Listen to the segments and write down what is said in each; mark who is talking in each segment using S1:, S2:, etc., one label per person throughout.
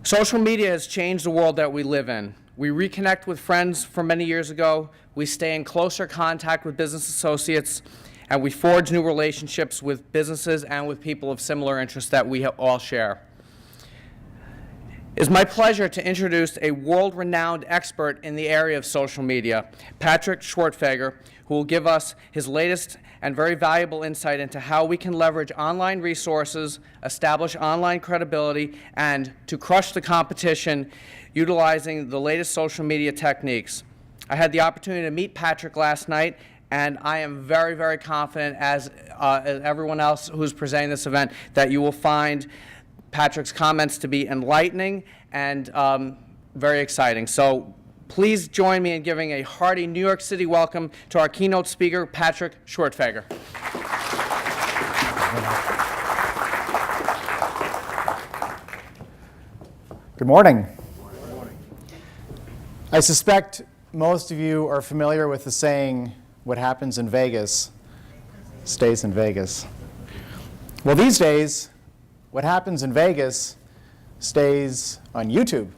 S1: Social media has changed the world that we live in. We reconnect with friends from many years ago, we stay in closer contact with business associates, and we forge new relationships with businesses and with people of similar interests that we all share. It is my pleasure to introduce a world-renowned expert in the area of social media, Patrick Schwartfeger, who will give us his latest and very valuable insight into how we can leverage online resources, establish online credibility, and to crush the competition utilizing the latest social media techniques. I had the opportunity to meet Patrick last night, and I am very, very confident, as everyone else who's presenting this event, that you will find Patrick's comments to be enlightening and very exciting. So please join me in giving a hearty New York City welcome to our keynote speaker, Patrick Schwartfeger.
S2: Good morning. I suspect most of you are familiar with the saying, what happens in Vegas stays in Vegas. Well, these days, what happens in Vegas stays on YouTube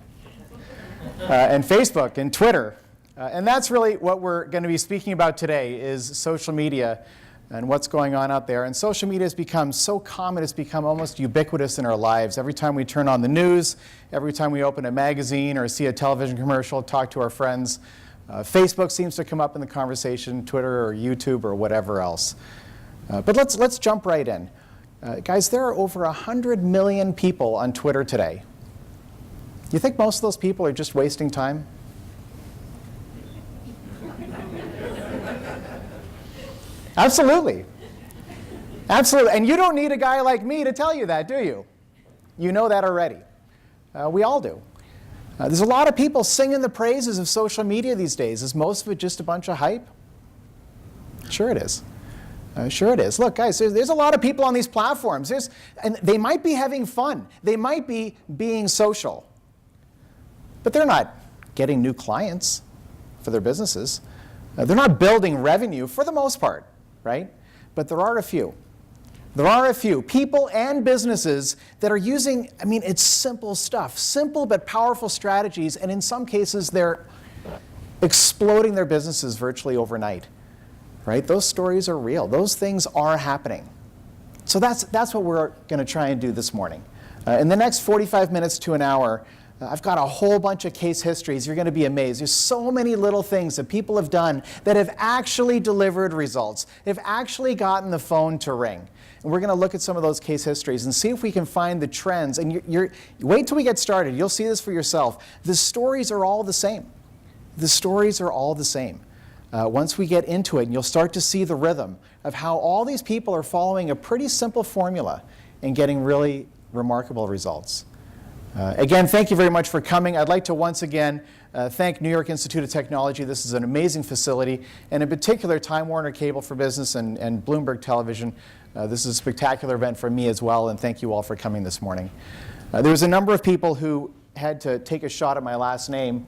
S2: and Facebook and Twitter. And that's really what we're going to be speaking about today, is social media and what's going on out there. And social media has become so common, it's become almost ubiquitous in our lives. Every time we turn on the news, every time we open a magazine or see a television commercial, talk to our friends, Facebook seems to come up in the conversation, Twitter or YouTube or whatever else. But let's jump right in. Guys, there are over 100 million people on Twitter today. You think most of those people are just wasting time? Absolutely. Absolutely. And you don't need a guy like me to tell you that, do you? You know that already. We all do. There's a lot of people singing the praises of social media these days. Is most of it just a bunch of hype? Sure it is. Sure it is. Look, guys, there's a lot of people on these platforms. And they might be having fun. They might be being social. But they're not getting new clients for their businesses. They're not building revenue for the most part, right? But there are a few. There are a few people and businesses that are using, it's simple stuff, simple but powerful strategies, and in some cases they're exploding their businesses virtually overnight, right? Those stories are real. Those things are happening. So that's what we're going to try and do this morning. In the next 45 minutes to an hour, I've got a whole bunch of case histories. You're going to be amazed. There's so many little things that people have done that have actually delivered results, have actually gotten the phone to ring. And we're going to look at some of those case histories and see if we can find the trends. And wait till we get started. You'll see this for yourself. The stories are all the same. The stories are all the same. Once we get into it, and you'll start to see the rhythm of how all these people are following a pretty simple formula and getting really remarkable results. Again, thank you very much for coming. I'd like to once again thank New York Institute of Technology. This is an amazing facility, and in particular, Time Warner Cable for Business and Bloomberg Television. This is a spectacular event for me as well, and thank you all for coming this morning. There was a number of people who had to take a shot at my last name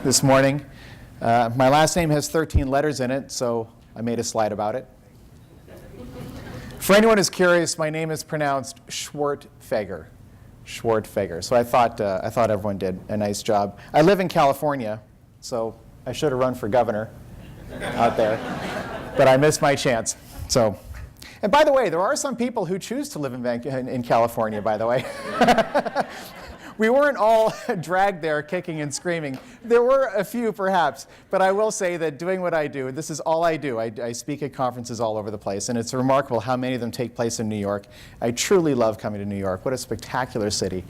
S2: this morning. My last name has 13 letters in it, so I made a slide about it. For anyone who's curious, my name is pronounced Schwartfeger. Schwartfeger. So I thought everyone did a nice job. I live in California, so I should have run for governor out there, but I missed my chance. So, and by the way, there are some people who choose to live in California, by the way. We weren't all dragged there kicking and screaming. There were a few, perhaps, but I will say that doing what I do, this is all I do. I speak at conferences all over the place, and it's remarkable how many of them take place in New York. I truly love coming to New York. What a spectacular city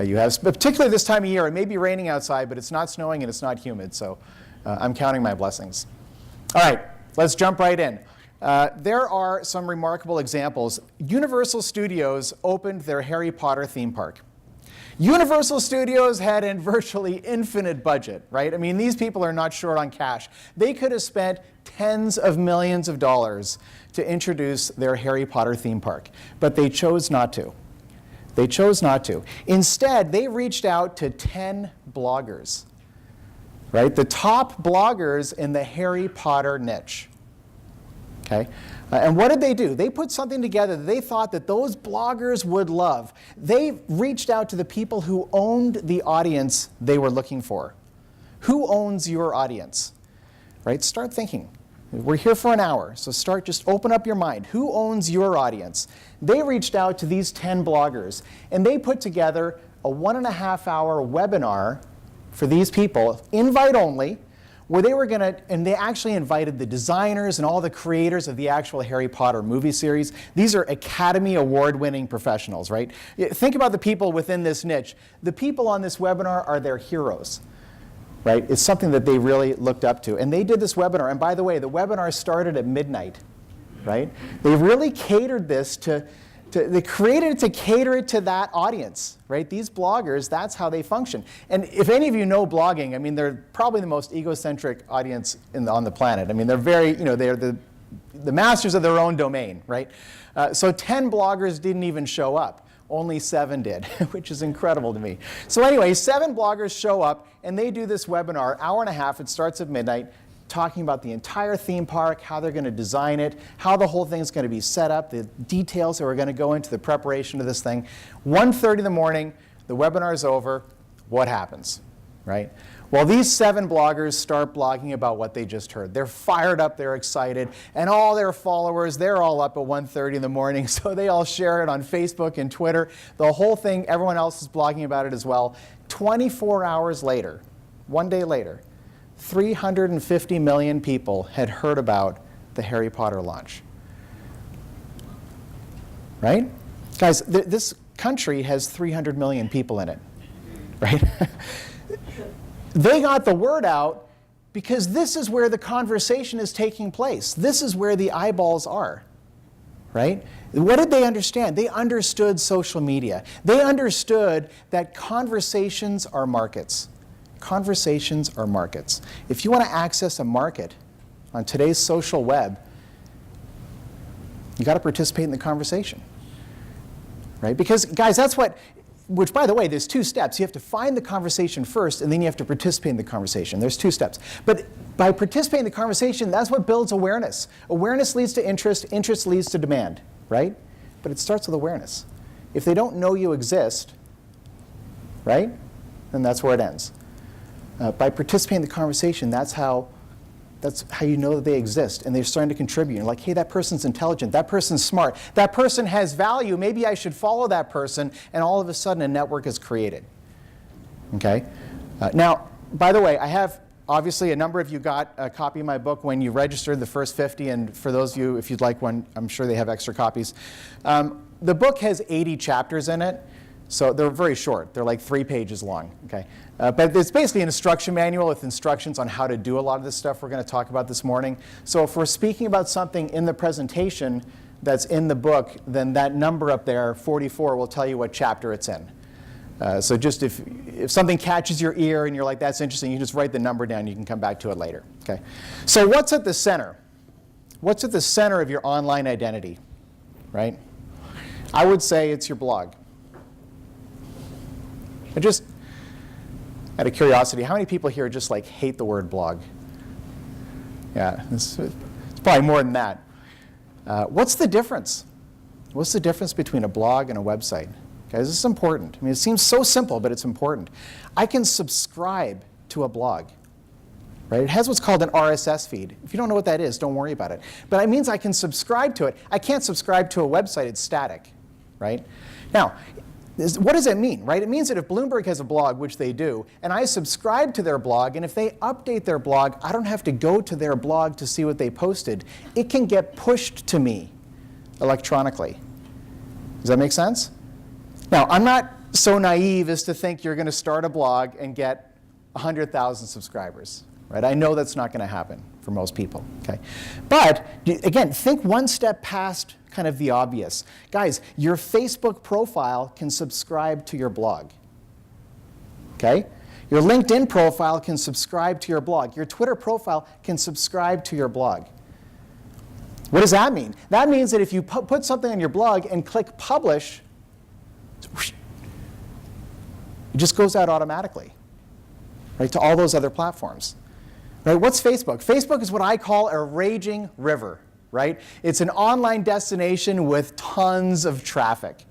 S2: you have, particularly this time of year. It may be raining outside, but it's not snowing and it's not humid, so I'm counting my blessings. All right, let's jump right in. There are some remarkable examples. Universal Studios opened their Harry Potter theme park. Universal Studios had a virtually infinite budget, right? These people are not short on cash. They could have spent tens of millions of dollars to introduce their Harry Potter theme park, but they chose not to. They chose not to. Instead, they reached out to 10 bloggers, right? The top bloggers in the Harry Potter niche. Okay? And what did they do? They put something together that they thought that those bloggers would love. They reached out to the people who owned the audience they were looking for. Who owns your audience? Right? Start thinking. We're here for an hour, so just open up your mind. Who owns your audience? They reached out to these 10 bloggers, and they put together a 1.5-hour webinar for these people, invite only, where they were and they actually invited the designers and all the creators of the actual Harry Potter movie series. These are Academy Award-winning professionals, right? Think about the people within this niche. The people on this webinar are their heroes, right? It's something that they really looked up to. And they did this webinar, and by the way, the webinar started at midnight, right? They really catered this they created it to cater it to that audience, right? These bloggers, that's how they function. And if any of you know blogging, I mean, they're probably the most egocentric audience on the planet. I mean, they're they're the masters of their own domain, right? So 10 bloggers didn't even show up. Only 7 did, which is incredible to me. So anyway, 7 bloggers show up, and they do this webinar, hour and a half. It starts at midnight, talking about the entire theme park, how they're going to design it, how the whole thing is going to be set up, the details that we're going to go into the preparation of this thing. 1:30 in the morning, the webinar is over. What happens, right? Well, these 7 bloggers start blogging about what they just heard. They're fired up, they're excited, and all their followers, they're all up at 1:30 in the morning, so they all share it on Facebook and Twitter. The whole thing, everyone else is blogging about it as well. 24 hours later, 1 day later, 350 million people had heard about the Harry Potter launch. Right? Guys, this country has 300 million people in it, right? They got the word out because this is where the conversation is taking place. This is where the eyeballs are, right? What did they understand? They understood social media. They understood that conversations are markets. Conversations are markets. If you want to access a market on today's social web, you got to participate in the conversation, right? Because, guys, which, by the way, there's 2 steps. You have to find the conversation first, and then you have to participate in the conversation. There's 2 steps. But by participating in the conversation, that's what builds awareness. Awareness leads to interest. Interest leads to demand, right? But it starts with awareness. If they don't know you exist, right, then that's where it ends. By participating in the conversation, that's how you know that they exist, and they're starting to contribute. You're like, hey, that person's intelligent, that person's smart, that person has value, maybe I should follow that person, and all of a sudden a network is created. Okay? Now, by the way, I have, obviously, a number of you got a copy of my book when you registered, the first 50, and for those of you, if you'd like one, I'm sure they have extra copies. The book has 80 chapters in it. So they're very short. They're like 3 pages long. Okay? But it's basically an instruction manual with instructions on how to do a lot of this stuff we're going to talk about this morning. So if we're speaking about something in the presentation that's in the book, then that number up there, 44, will tell you what chapter it's in. So just if something catches your ear and you're like, that's interesting, you just write the number down. You can come back to it later. Okay? So what's at the center? What's at the center of your online identity? Right? I would say it's your blog. Just out of curiosity, how many people here just like hate the word blog? Yeah, it's probably more than that. What's the difference? What's the difference between a blog and a website? Guys, this is important. I mean, it seems so simple, but it's important. I can subscribe to a blog, right? It has what's called an RSS feed. If you don't know what that is, don't worry about it. But it means I can subscribe to it. I can't subscribe to a website. It's static, right? Now, what does that mean, right? It means that if Bloomberg has a blog, which they do, and I subscribe to their blog, and if they update their blog, I don't have to go to their blog to see what they posted. It can get pushed to me electronically. Does that make sense? Now, I'm not so naive as to think you're going to start a blog and get 100,000 subscribers, right? I know that's not going to happen for most people, okay? But, again, think one step past kind of the obvious. Guys, your Facebook profile can subscribe to your blog, okay? Your LinkedIn profile can subscribe to your blog. Your Twitter profile can subscribe to your blog. What does that mean? That means that if you put something on your blog and click publish, it just goes out automatically, right, to all those other platforms. Right? What's Facebook? Facebook is what I call a raging river. right? It's an online destination with tons of traffic,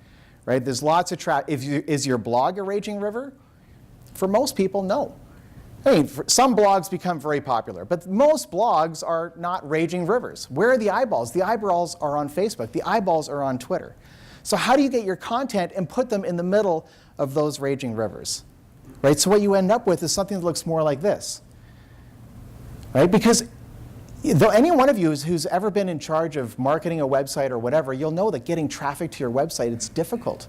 S2: right? There's lots of traffic. Is your blog a raging river? For most people, no. I mean, some blogs become very popular, but most blogs are not raging rivers. Where are the eyeballs? The eyeballs are on Facebook. The eyeballs are on Twitter. So how do you get your content and put them in the middle of those raging rivers? Right? So what you end up with is something that looks more like this. Right? Because though any one of you who's ever been in charge of marketing a website or whatever, you'll know that getting traffic to your website, it's difficult.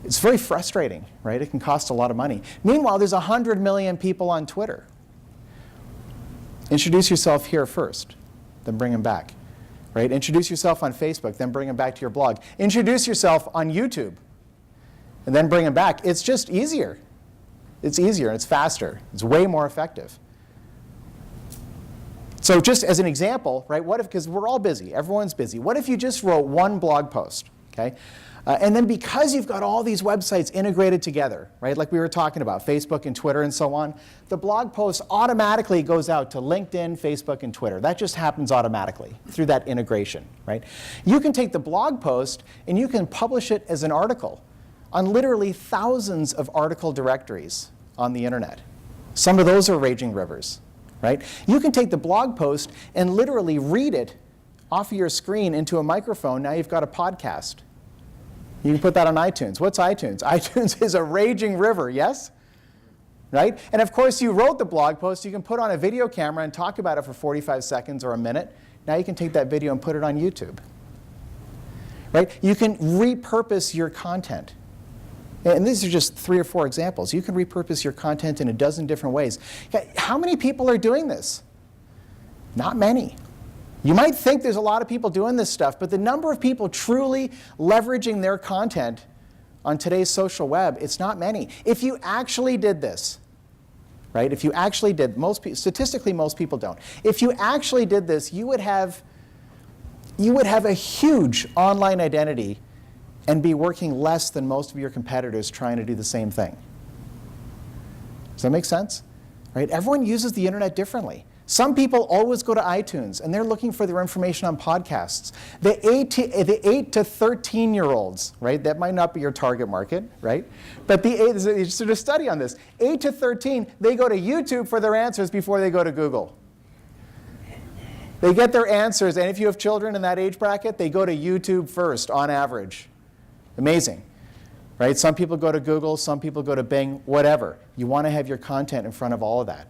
S2: It's very frustrating, right? It can cost a lot of money. Meanwhile, there's 100 million people on Twitter. Introduce yourself here first, then bring them back. Right? Introduce yourself on Facebook, then bring them back to your blog. Introduce yourself on YouTube, and then bring them back. It's just easier. It's easier, and it's faster. It's way more effective. So just as an example, right, what if, because we're all busy, everyone's busy, what if you just wrote one blog post, okay? And then because you've got all these websites integrated together, right, like we were talking about, Facebook and Twitter and so on, the blog post automatically goes out to LinkedIn, Facebook, and Twitter. That just happens automatically through that integration, right? You can take the blog post and you can publish it as an article on literally thousands of article directories on the internet. Some of those are raging rivers, right? You can take the blog post and literally read it off of your screen into a microphone. Now you've got a podcast. You can put that on iTunes. What's iTunes? iTunes is a raging river, yes? Right? And of course, you wrote the blog post. You can put on a video camera and talk about it for 45 seconds or a minute. Now you can take that video and put it on YouTube. Right? You can repurpose your content. And these are just 3 or 4 examples. You can repurpose your content in a dozen different ways. How many people are doing this? Not many. You might think there's a lot of people doing this stuff, but the number of people truly leveraging their content on today's social web, it's not many. If you actually did this, right? If you actually did, statistically most people don't. If you actually did this, you would have a huge online identity and be working less than most of your competitors trying to do the same thing. Does that make sense? Right? Everyone uses the internet differently. Some people always go to iTunes, and they're looking for their information on podcasts. The 8 to 13-year-olds, right? That might not be your target market, right? But there's a study on this. 8 to 13, they go to YouTube for their answers before they go to Google. They get their answers, and if you have children in that age bracket, they go to YouTube first, on average. Amazing, right? Some people go to Google, some people go to Bing, whatever. You want to have your content in front of all of that,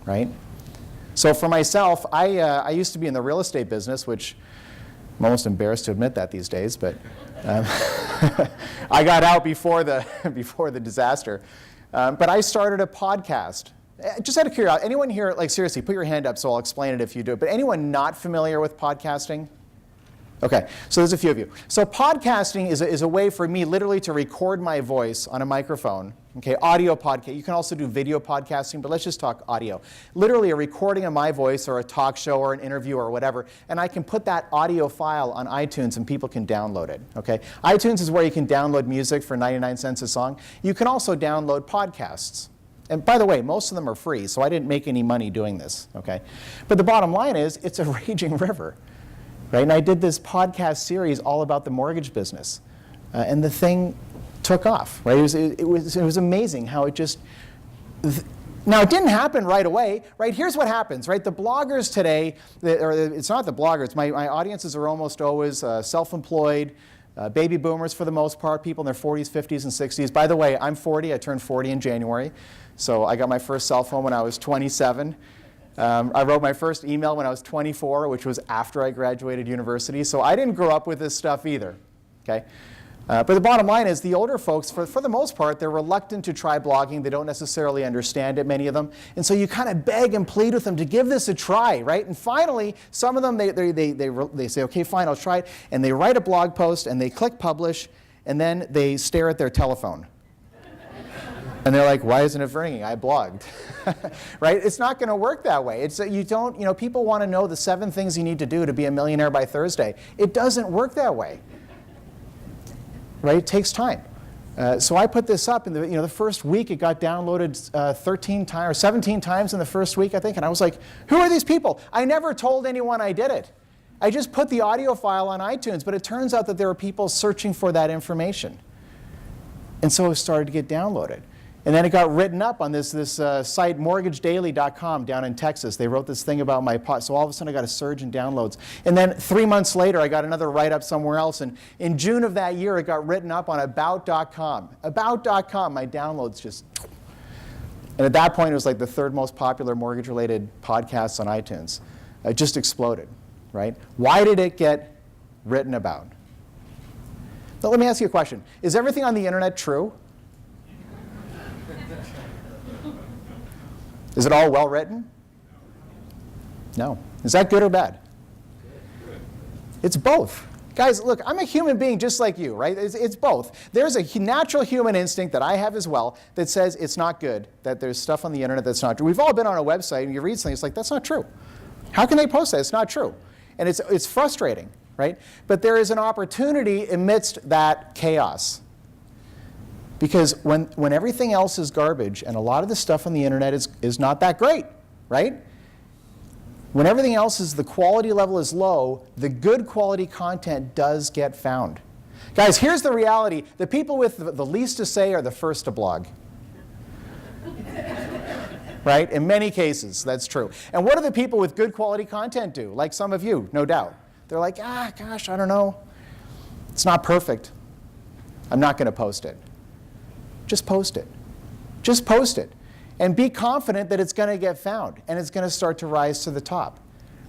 S2: right? So for myself, I used to be in the real estate business, which I'm almost embarrassed to admit that these days, but I got out before the disaster. But I started a podcast. Just out of curiosity, anyone here, like seriously, put your hand up so I'll explain it if you do it, but anyone not familiar with podcasting? Okay, so there's a few of you. So podcasting is a way for me literally to record my voice on a microphone. Okay, audio podcast. You can also do video podcasting, but let's just talk audio. Literally a recording of my voice or a talk show or an interview or whatever, and I can put that audio file on iTunes and people can download it. Okay, iTunes is where you can download music for 99 cents a song. You can also download podcasts. And by the way, most of them are free, so I didn't make any money doing this. Okay, but the bottom line is it's a raging river. Right? And I did this podcast series all about the mortgage business, and the thing took off. Right? It was amazing how it just. Now it didn't happen right away. Right? Here's what happens. Right? The bloggers today, or it's not the bloggers. My audiences are almost always self-employed, baby boomers for the most part, people in their 40s, 50s, and 60s. By the way, I'm 40. I turned 40 in January, so I got my first cell phone when I was 27. I wrote my first email when I was 24, which was after I graduated university. So I didn't grow up with this stuff either. Okay? But the bottom line is the older folks, for the most part, they're reluctant to try blogging. They don't necessarily understand it, many of them. And so you kind of beg and plead with them to give this a try, right? And finally, some of them, they say, okay, fine, I'll try it. And they write a blog post, and they click publish, and then they stare at their telephone. And they're like, why isn't it ringing? I blogged. Right? It's not going to work that way. It's people want to know the 7 things you need to do to be a millionaire by Thursday. It doesn't work that way. Right? It takes time. So I put this up, and the first week it got downloaded 13 times or 17 times in the first week, I think. And I was like, who are these people? I never told anyone I did it. I just put the audio file on iTunes, but it turns out that there were people searching for that information. And so it started to get downloaded. And then it got written up on this site, mortgagedaily.com down in Texas. They wrote this thing about my pod. So all of a sudden I got a surge in downloads. And then 3 months later, I got another write-up somewhere else. And in June of that year, it got written up on about.com. About.com, my downloads just... And at that point, it was like the third most popular mortgage-related podcast on iTunes. It just exploded, right? Why did it get written about? Now, let me ask you a question. Is everything on the internet true? Is it all well written? No. Is that good or bad? It's both. Guys, look, I'm a human being just like you, right? It's both. There's a natural human instinct that I have as well that says it's not good, that there's stuff on the internet that's not true. We've all been on a website and you read something, it's like, that's not true. How can they post that? It's not true. And it's frustrating, right? But there is an opportunity amidst that chaos. Because when everything else is garbage and a lot of the stuff on the internet is not that great, right? When everything else is, the quality level is low, the good quality content does get found. Guys, here's the reality. The people with the least to say are the first to blog. Right? In many cases, that's true. And what do the people with good quality content do? Like some of you, no doubt. They're like, gosh, I don't know. It's not perfect. I'm not going to post it. Just post it. Just post it. And be confident that it's going to get found and it's going to start to rise to the top.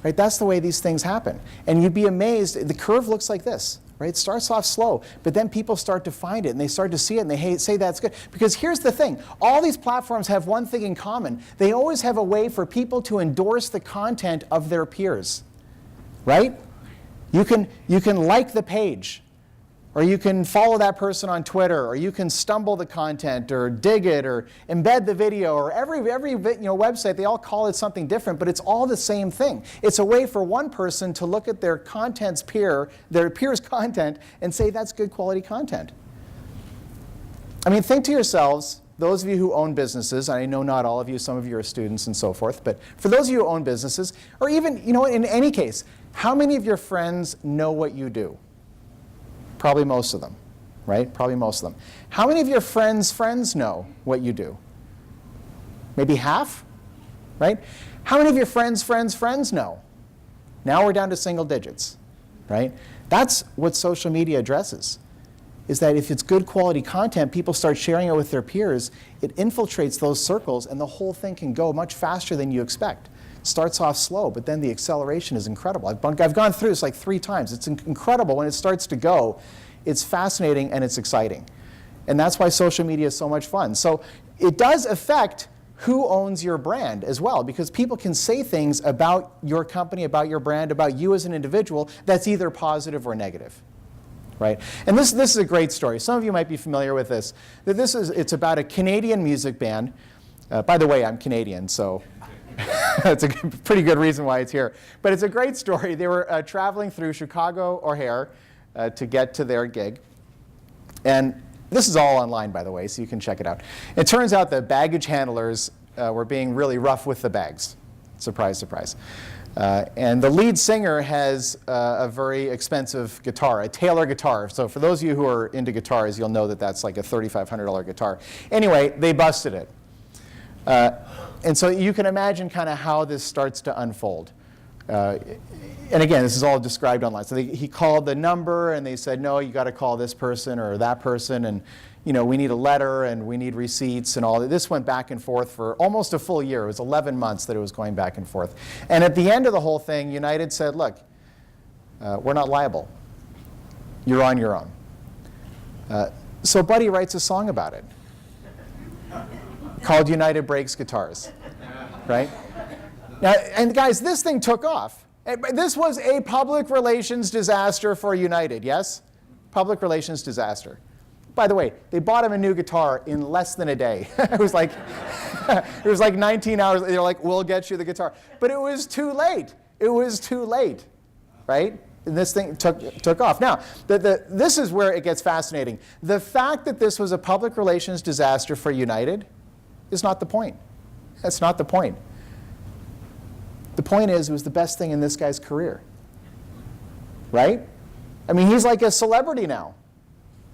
S2: Right? That's the way these things happen. And you'd be amazed. The curve looks like this. Right? It starts off slow, but then people start to find it and they start to see it and they say that's good. Because here's the thing. All these platforms have one thing in common. They always have a way for people to endorse the content of their peers. Right? You can like the page. Or you can follow that person on Twitter, or you can stumble the content, or dig it, or embed the video, or every website, they all call it something different, but it's all the same thing. It's a way for one person to look at their their peer's content, and say that's good quality content. I mean, think to yourselves, those of you who own businesses, I know not all of you, some of you are students and so forth, but for those of you who own businesses, or even, in any case, how many of your friends know what you do? Probably most of them, right? Probably most of them. How many of your friends know what you do? Maybe half, right? How many of your friends know? Now we're down to single digits, right? That's what social media addresses, is that if it's good quality content, people start sharing it with their peers, it infiltrates those circles and the whole thing can go much faster than you expect. It starts off slow, but then the acceleration is incredible. I've gone through this like 3 times. It's incredible when it starts to go. It's fascinating and it's exciting. And that's why social media is so much fun. So it does affect who owns your brand as well, because people can say things about your company, about your brand, about you as an individual that's either positive or negative. Right? And this is a great story. Some of you might be familiar with this. It's about a Canadian music band. By the way, I'm Canadian, so that's a pretty good reason why it's here. But it's a great story. They were traveling through Chicago O'Hare to get to their gig. And this is all online, by the way, so you can check it out. It turns out the baggage handlers were being really rough with the bags. Surprise, surprise. And the lead singer has a very expensive guitar, a Taylor guitar. So for those of you who are into guitars, you'll know that that's like a $3,500 guitar. Anyway, they busted it. And so you can imagine kind of how this starts to unfold. And again, this is all described online. So he called the number, and they said, no, you got to call this person or that person, and we need a letter, and we need receipts, and all that. This went back and forth for almost a full year. It was 11 months that it was going back and forth. And at the end of the whole thing, United said, look, we're not liable. You're on your own. So Buddy writes a song about it called United Breaks Guitars, right? Now, and guys, this thing took off. This was a public relations disaster for United, yes? Public relations disaster. By the way, they bought him a new guitar in less than a day. It was like 19 hours. They're like, we'll get you the guitar. But it was too late. It was too late, right? And this thing took off. Now, this is where it gets fascinating. The fact that this was a public relations disaster for United is not the point. That's not the point. The point is, it was the best thing in this guy's career. right? I mean, he's like a celebrity now.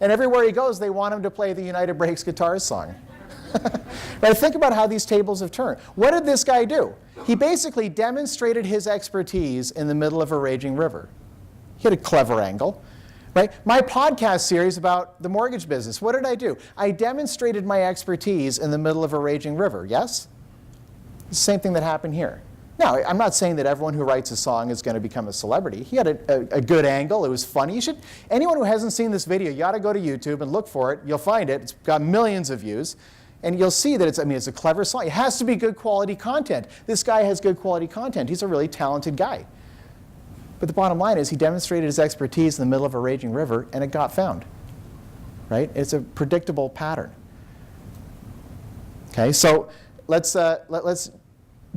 S2: And everywhere he goes, they want him to play the United Breaks Guitars song. Right? Think about how these tables have turned. What did this guy do? He basically demonstrated his expertise in the middle of a raging river. He had a clever angle. Right? My podcast series about the mortgage business, what did I do? I demonstrated my expertise in the middle of a raging river, yes? The same thing that happened here. Now, I'm not saying that everyone who writes a song is going to become a celebrity. He had a good angle. It was funny. Anyone who hasn't seen this video, you ought to go to YouTube and look for it. You'll find it. It's got millions of views. And you'll see that it's a clever song. It has to be good quality content. This guy has good quality content. He's a really talented guy. But the bottom line is he demonstrated his expertise in the middle of a raging river, and it got found. Right? It's a predictable pattern. Okay, so let's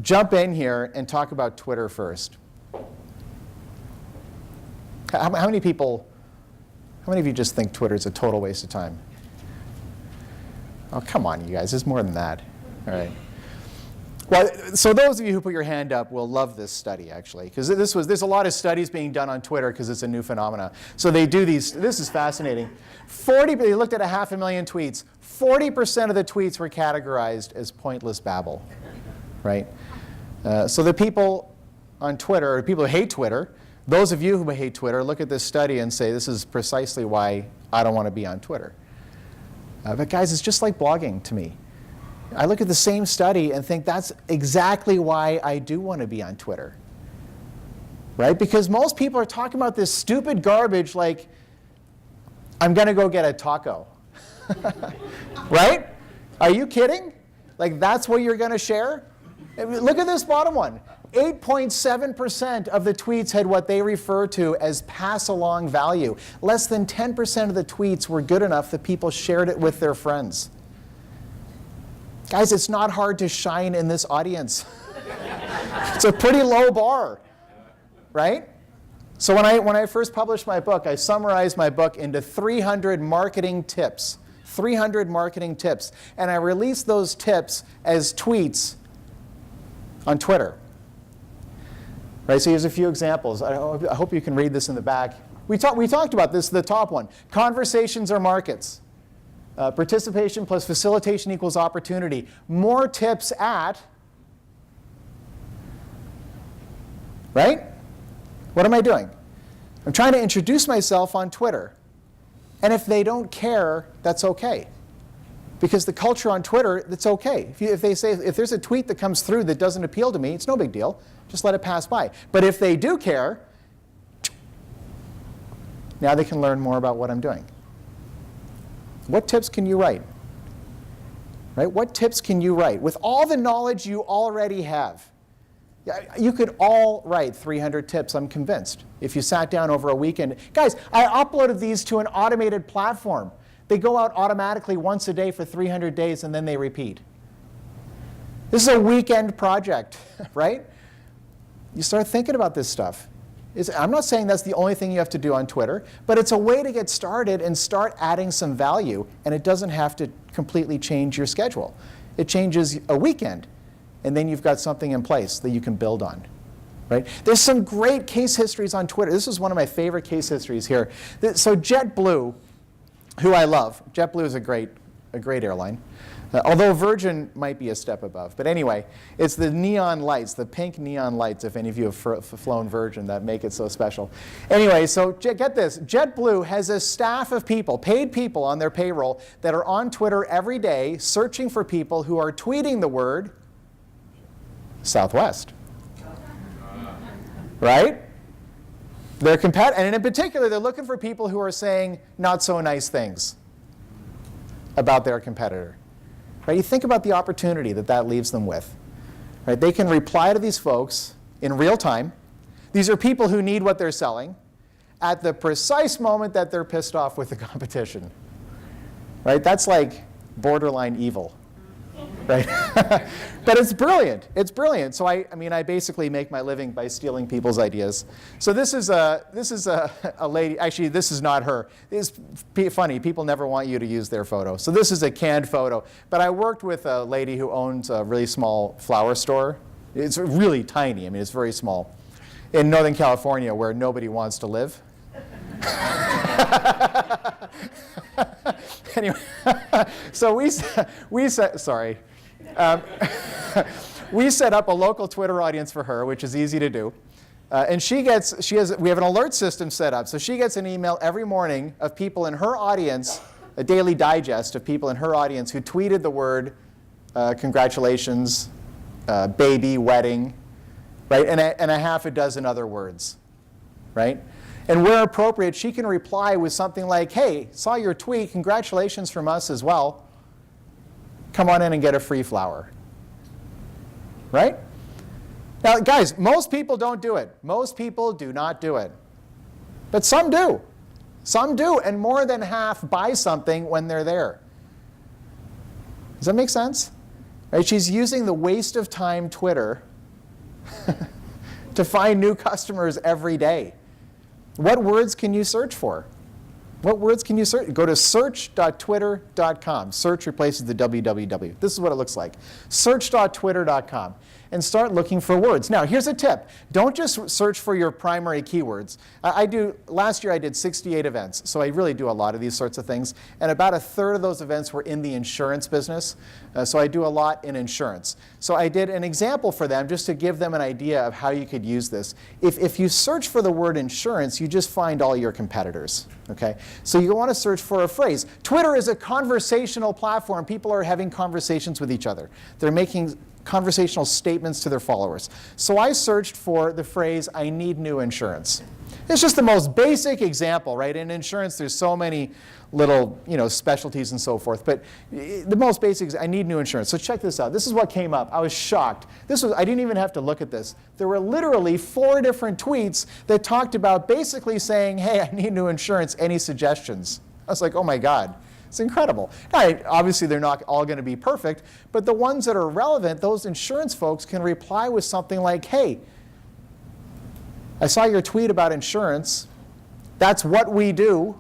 S2: jump in here and talk about Twitter first. How many of you just think Twitter is a total waste of time? Oh, come on, you guys. There's more than that. All right. Well, so those of you who put your hand up will love this study, actually, because there's a lot of studies being done on Twitter because it's a new phenomenon. So they do these. This is fascinating. They looked at 500,000 tweets. 40% of the tweets were categorized as pointless babble, right? So the people on Twitter, or people who hate Twitter, those of you who hate Twitter, look at this study and say, this is precisely why I don't want to be on Twitter. But guys, it's just like blogging to me. I look at the same study and think that's exactly why I do want to be on Twitter. Right? Because most people are talking about this stupid garbage like, I'm going to go get a taco. Right? Are you kidding? Like, that's what you're going to share? I mean, look at this bottom one. 8.7% of the tweets had what they refer to as pass-along value. Less than 10% of the tweets were good enough that people shared it with their friends. Guys, it's not hard to shine in this audience. It's a pretty low bar, right? So when I first published my book, I summarized my book into 300 marketing tips. 300 marketing tips. And I released those tips as tweets on Twitter. Right, so here's a few examples. I hope you can read this in the back. We talked about this, the top one. Conversations are markets. Participation plus facilitation equals opportunity. More tips at, right? What am I doing? I'm trying to introduce myself on Twitter. And if they don't care, that's okay. Because the culture on Twitter, that's okay. If there's a tweet that comes through that doesn't appeal to me, it's no big deal. Just let it pass by. But if they do care, now they can learn more about what I'm doing. What tips can you write? Right? What tips can you write? With all the knowledge you already have, you could all write 300 tips, I'm convinced, if you sat down over a weekend. Guys, I uploaded these to an automated platform. They go out automatically once a day for 300 days, and then they repeat. This is a weekend project, right? You start thinking about this stuff. I'm not saying that's the only thing you have to do on Twitter, but it's a way to get started and start adding some value, and it doesn't have to completely change your schedule. It changes a weekend, and then you've got something in place that you can build on. Right? There's some great case histories on Twitter. This is one of my favorite case histories here. So JetBlue, who I love. JetBlue is a great airline. Although Virgin might be a step above. But anyway, it's the neon lights, the pink neon lights, if any of you have flown Virgin, that make it so special. Anyway, so get this. JetBlue has a staff of people, paid people on their payroll, that are on Twitter every day searching for people who are tweeting the word Southwest. Right? And in particular, they're looking for people who are saying not so nice things about their competitor. Right? You think about the opportunity that leaves them with. Right? They can reply to these folks in real time. These are people who need what they're selling at the precise moment that they're pissed off with the competition. Right? That's like borderline evil. Right? But it's brilliant. It's brilliant. So I basically make my living by stealing people's ideas. So this is a lady. Actually, this is not her. It's funny. People never want you to use their photo. So this is a canned photo. But I worked with a lady who owns a really small flower store. It's really tiny. I mean, it's very small. In Northern California, where nobody wants to live. Anyway, so we set up a local Twitter audience for her, which is easy to do. And we have an alert system set up, so she gets an email every morning of people in her audience, a daily digest of people in her audience who tweeted the word congratulations, baby, wedding, right, and a half a dozen other words, right? And where appropriate, she can reply with something like, hey, saw your tweet, congratulations from us as well. Come on in and get a free flower, right? Now, guys, most people don't do it. Most people do not do it. But some do. Some do, and more than half buy something when they're there. Does that make sense? Right? She's using the waste of time Twitter to find new customers every day. What words can you search for? What words can you search? Go to search.twitter.com. Search replaces the www. This is what it looks like. Search.twitter.com. And start looking for words. Now, here's a tip. Don't just search for your primary keywords. Last year I did 68 events, so I really do a lot of these sorts of things. And about a third of those events were in the insurance business. So I do a lot in insurance. So I did an example for them just to give them an idea of how you could use this. If you search for the word insurance, you just find all your competitors. Okay? So you want to search for a phrase. Twitter is a conversational platform. People are having conversations with each other. They're making conversational statements to their followers. So I searched for the phrase, I need new insurance. It's just the most basic example, right? In insurance, there's so many little, specialties and so forth. But the most basic is, I need new insurance. So check this out. This is what came up. I was shocked. I didn't even have to look at this. There were literally 4 different tweets that talked about basically saying, hey, I need new insurance. Any suggestions? I was like, oh my God. It's incredible. Now, obviously, they're not all going to be perfect, but the ones that are relevant, those insurance folks can reply with something like, hey, I saw your tweet about insurance. That's what we do.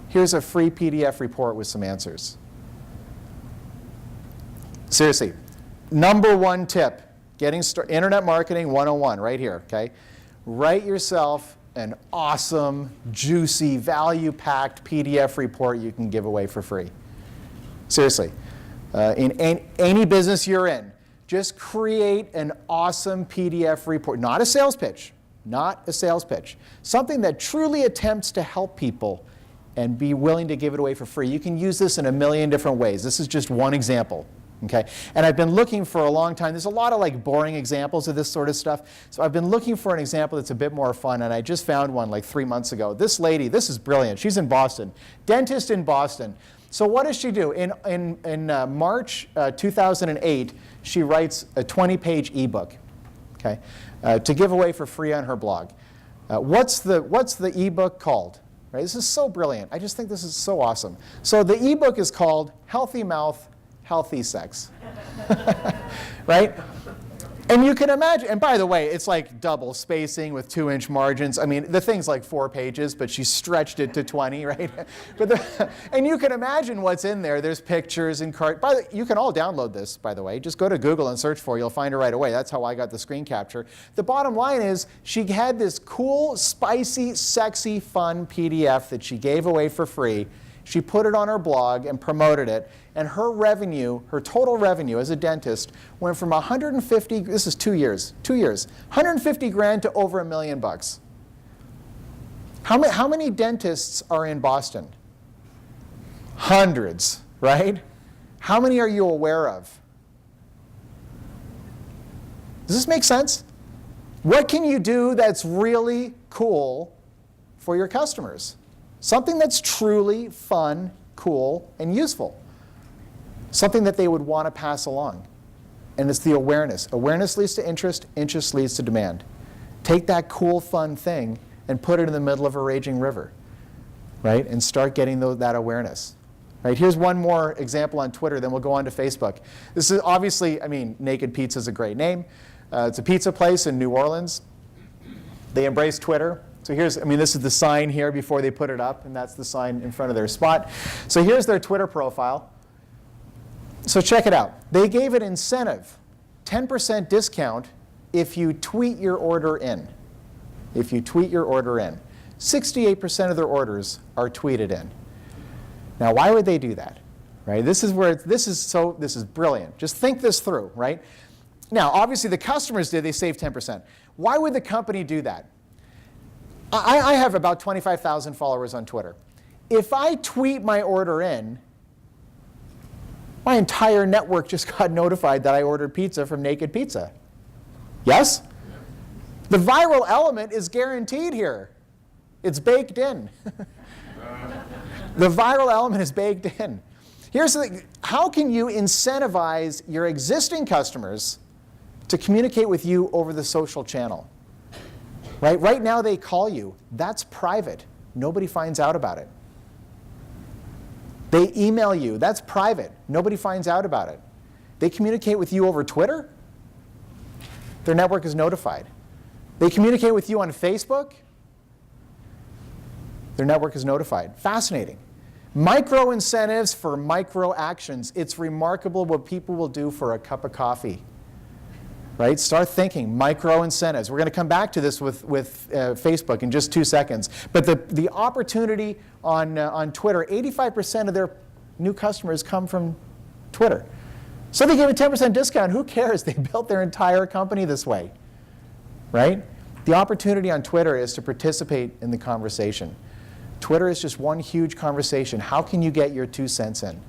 S2: Here's a free PDF report with some answers. Seriously, number 1 tip, Internet Marketing 101, right here, okay? Write yourself an awesome, juicy, value-packed PDF report you can give away for free. Seriously. In any business you're in, just create an awesome PDF report. Not a sales pitch. Not a sales pitch. Something that truly attempts to help people and be willing to give it away for free. You can use this in a million different ways. This is just one example. Okay? And I've been looking for a long time. There's a lot of boring examples of this sort of stuff. So I've been looking for an example that's a bit more fun, and I just found one 3 months ago. This lady, this is brilliant. She's in Boston. Dentist in Boston. So what does she do? In March 2008, she writes a 20-page ebook, okay, to give away for free on her blog. What's the ebook called? Right? This is so brilliant. I just think this is so awesome. So the ebook is called Healthy Mouth, Healthy Sex, right? And you can imagine, and by the way, it's like double spacing with 2-inch margins. I mean, the thing's like 4 pages, but she stretched it to 20, right? And you can imagine what's in there. There's pictures and cards. You can all download this, by the way. Just go to Google and search for it. You'll find it right away. That's how I got the screen capture. The bottom line is she had this cool, spicy, sexy, fun PDF that she gave away for free. She put it on her blog and promoted it, and her revenue, her total revenue as a dentist, went from 150, this is 2 years, 150 grand to over $1 million. How many dentists are in Boston? Hundreds, right? How many are you aware of? Does this make sense? What can you do that's really cool for your customers? Something that's truly fun, cool, and useful. Something that they would want to pass along. And it's the awareness. Awareness leads to interest. Interest leads to demand. Take that cool, fun thing and put it in the middle of a raging river, right? And start getting that awareness. Right? Here's one more example on Twitter, then we'll go on to Facebook. This is obviously, Naked Pizza is a great name. It's a pizza place in New Orleans. They embrace Twitter. So this is the sign here before they put it up, and that's the sign in front of their spot. So here's their Twitter profile. So check it out. They gave an incentive, 10% discount if you tweet your order in. If you tweet your order in. 68% of their orders are tweeted in. Now, why would they do that? Right? This is brilliant. Just think this through, right? Now, obviously the customers did, they saved 10%. Why would the company do that? I have about 25,000 followers on Twitter. If I tweet my order in, my entire network just got notified that I ordered pizza from Naked Pizza. Yes? The viral element is guaranteed here. It's baked in. The viral element is baked in. Here's the thing. How can you incentivize your existing customers to communicate with you over the social channel? Right now they call you. That's private. Nobody finds out about it. They email you. That's private. Nobody finds out about it. They communicate with you over Twitter. Their network is notified. They communicate with you on Facebook. Their network is notified. Fascinating. Micro incentives for micro actions. It's remarkable what people will do for a cup of coffee. Right? Start thinking micro incentives. We're going to come back to this with Facebook in just 2 seconds. But the opportunity on Twitter, 85% of their new customers come from Twitter. So they gave a 10% discount. Who cares? They built their entire company this way. Right? The opportunity on Twitter is to participate in the conversation. Twitter is just one huge conversation. How can you get your 2 cents in?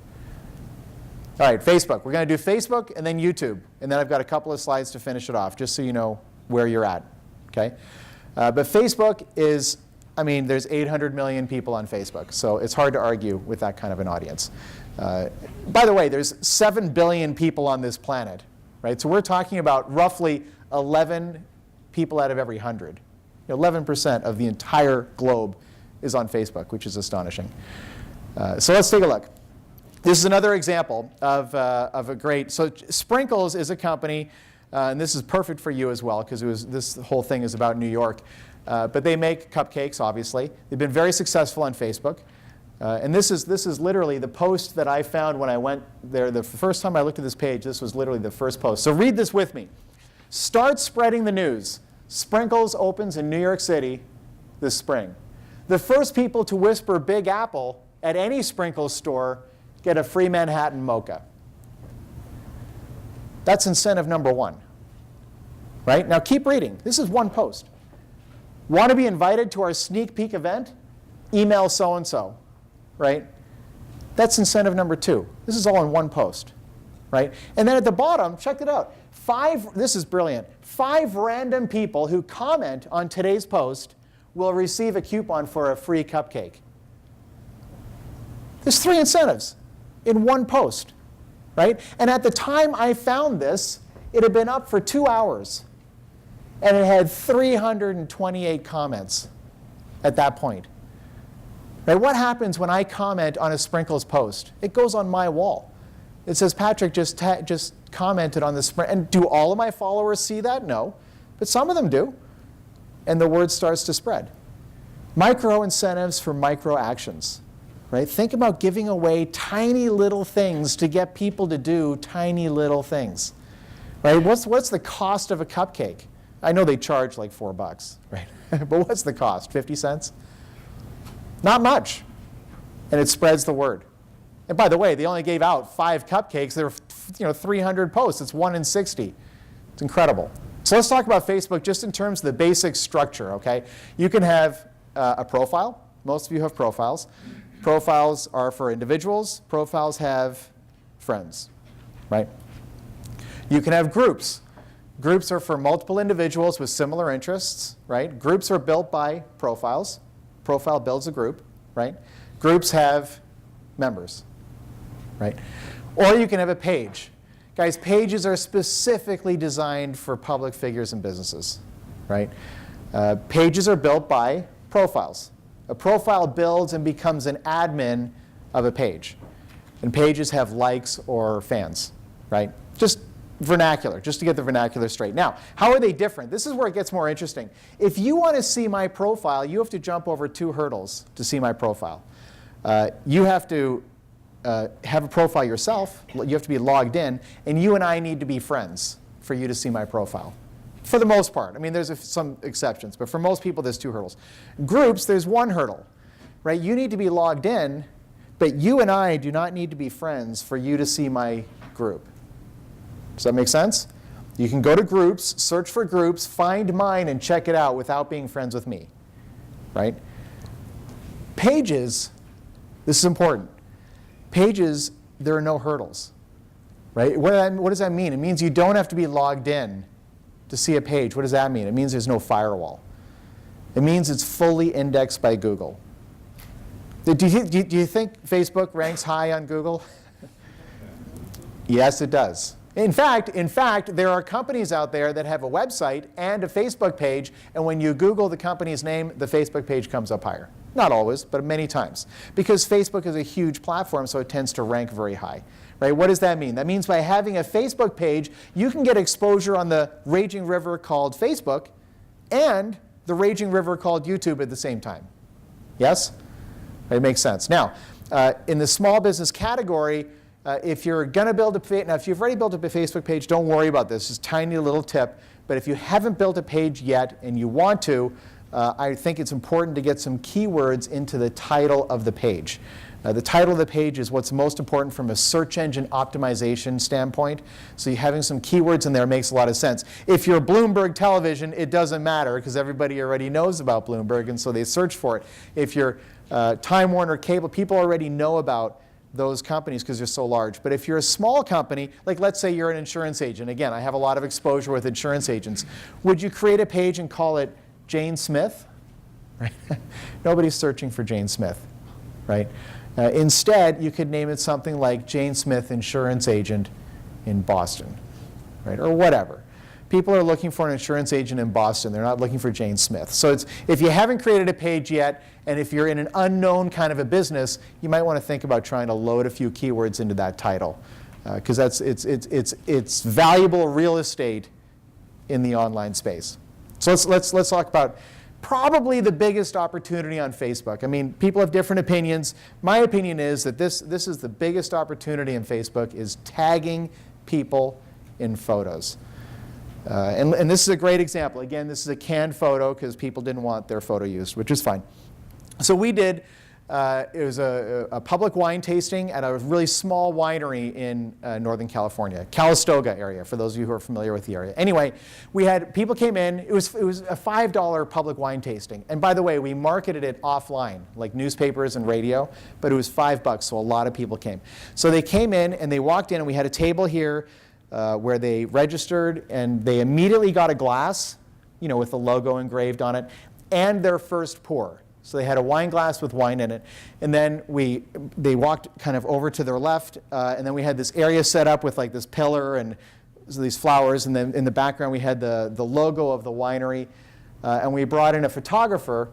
S2: All right, Facebook. We're going to do Facebook and then YouTube. And then I've got a couple of slides to finish it off, just so you know where you're at. Okay? But Facebook is, there's 800 million people on Facebook. So it's hard to argue with that kind of an audience. By the way, there's 7 billion people on this planet. Right? So we're talking about roughly 11 people out of every 100. 11% of the entire globe is on Facebook, which is astonishing. So let's take a look. This is another example of a great, so Sprinkles is a company, and this is perfect for you as well, because this whole thing is about New York. But they make cupcakes, obviously. They've been very successful on Facebook. And this is literally the post that I found when I went there. The first time I looked at this page, this was literally the first post. So read this with me. Start spreading the news. Sprinkles opens in New York City this spring. The first people to whisper Big Apple at any Sprinkles store get a free Manhattan mocha. That's incentive number 1. Right? Now keep reading. This is one post. Want to be invited to our sneak peek event? Email so-and-so. Right? That's incentive number 2. This is all in one post. Right? And then at the bottom, check it out. This is brilliant. 5 random people who comment on today's post will receive a coupon for a free cupcake. There's 3 incentives in one post, right? And at the time I found this, it had been up for 2 hours, and it had 328 comments at that point. Right? What happens when I comment on a Sprinkles post? It goes on my wall. It says, Patrick just commented on the Sprinkles. And do all of my followers see that? No. But some of them do. And the word starts to spread. Micro incentives for micro actions. Right? Think about giving away tiny little things to get people to do tiny little things. Right? What's the cost of a cupcake? I know they charge like $4, right? But what's the cost? 50 cents? Not much. And it spreads the word. And by the way, they only gave out 5 cupcakes. There were 300 posts. It's 1 in 60. It's incredible. So let's talk about Facebook just in terms of the basic structure. Okay? You can have a profile. Most of you have profiles. Profiles are for individuals. Profiles have friends, right? You can have groups. Groups are for multiple individuals with similar interests, right? Groups are built by profiles. Profile builds a group, right? Groups have members, right? Or you can have a page. Guys, pages are specifically designed for public figures and businesses, right? Pages are built by profiles. A profile builds and becomes an admin of a page. And pages have likes or fans, right? Just vernacular, just to get the vernacular straight. Now, how are they different? This is where it gets more interesting. If you want to see my profile, you have to jump over 2 hurdles to see my profile. You have to have a profile yourself. You have to be logged in. And you and I need to be friends for you to see my profile. For the most part. I mean, there's some exceptions, but for most people, there's 2 hurdles. Groups, there's 1 hurdle, right? You need to be logged in, but you and I do not need to be friends for you to see my group. Does that make sense? You can go to groups, search for groups, find mine, and check it out without being friends with me, right? Pages, this is important. Pages, there are no hurdles, right? What does that mean? It means you don't have to be logged in to see a page. What does that mean? It means there's no firewall. It means it's fully indexed by Google. Do you think Facebook ranks high on Google? Yes, it does. In fact, there are companies out there that have a website and a Facebook page, and when you Google the company's name, the Facebook page comes up higher. Not always, but many times. Because Facebook is a huge platform, so it tends to rank very high. Right? What does that mean? That means by having a Facebook page, you can get exposure on the raging river called Facebook and the raging river called YouTube at the same time. Yes? It makes sense. Now, in the small business category, if you're going to build now if you've already built up a Facebook page, don't worry about this. It's a tiny little tip. But if you haven't built a page yet and you want to, I think it's important to get some keywords into the title of the page. The title of the page is what's most important from a search engine optimization standpoint. So you having some keywords in there makes a lot of sense. If you're Bloomberg Television, it doesn't matter because everybody already knows about Bloomberg, and so they search for it. If you're Time Warner Cable, people already know about those companies because they're so large. But if you're a small company, like let's say you're an insurance agent. Again, I have a lot of exposure with insurance agents. Would you create a page and call it Jane Smith? Right? Nobody's searching for Jane Smith, right? Instead, you could name it something like Jane Smith Insurance Agent in Boston, right? Or whatever. People are looking for an insurance agent in Boston. They're not looking for Jane Smith. So if you haven't created a page yet, and if you're in an unknown kind of a business, you might want to think about trying to load a few keywords into that title, because it's valuable real estate in the online space. So let's talk about probably the biggest opportunity on Facebook. I mean, people have different opinions. My opinion is that this is the biggest opportunity in Facebook is tagging people in photos. And this is a great example. Again, this is a canned photo because people didn't want their photo used, which is fine. So we did, it was a public wine tasting at a really small winery in Northern California, Calistoga area, for those of you who are familiar with the area. Anyway, we had, people came in, it was a $5 public wine tasting. And by the way, we marketed it offline, like newspapers and radio, but it was $5, so a lot of people came. So they came in and they walked in and we had a table here where they registered and they immediately got a glass, you know, with the logo engraved on it, and their first pour. So they had a wine glass with wine in it. And then they walked kind of over to their left, and then we had this area set up with like this pillar and these flowers, and then in the background we had the logo of the winery. And we brought in a photographer,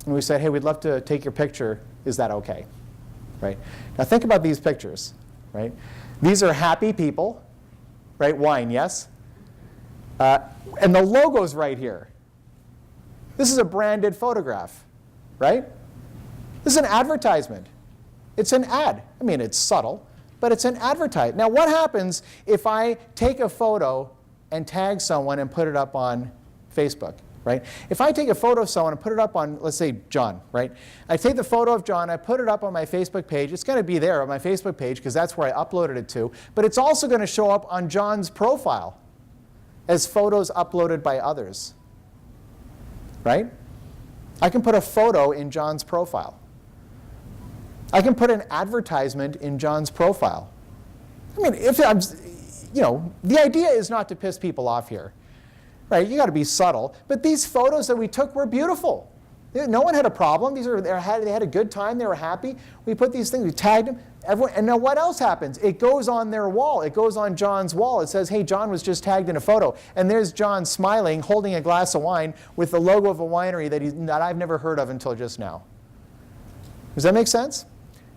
S2: and we said, hey, we'd love to take your picture. Is that okay? Right? Now think about these pictures, right? These are happy people, right? Wine, yes? And the logo's right here. This is a branded photograph. Right? This is an advertisement. It's an ad. I mean, it's subtle, but it's an advertisement. Now, what happens if I take a photo and tag someone and put it up on Facebook, right? If I take a photo of someone and put it up on, let's say, John, right? I take the photo of John, I put it up on my Facebook page. It's going to be there on my Facebook page because that's where I uploaded it to. But it's also going to show up on John's profile as photos uploaded by others, right? I can put a photo in John's profile. I can put an advertisement in John's profile. I mean, if I'm, you know, the idea is not to piss people off here, right? You got to be subtle. But these photos that we took were beautiful. No one had a problem. They had a good time. They were happy. We put these things. We tagged them. Everyone, and now what else happens? It goes on their wall. It goes on John's wall. It says, hey, John was just tagged in a photo. And there's John smiling, holding a glass of wine with the logo of a winery that I've never heard of until just now. Does that make sense?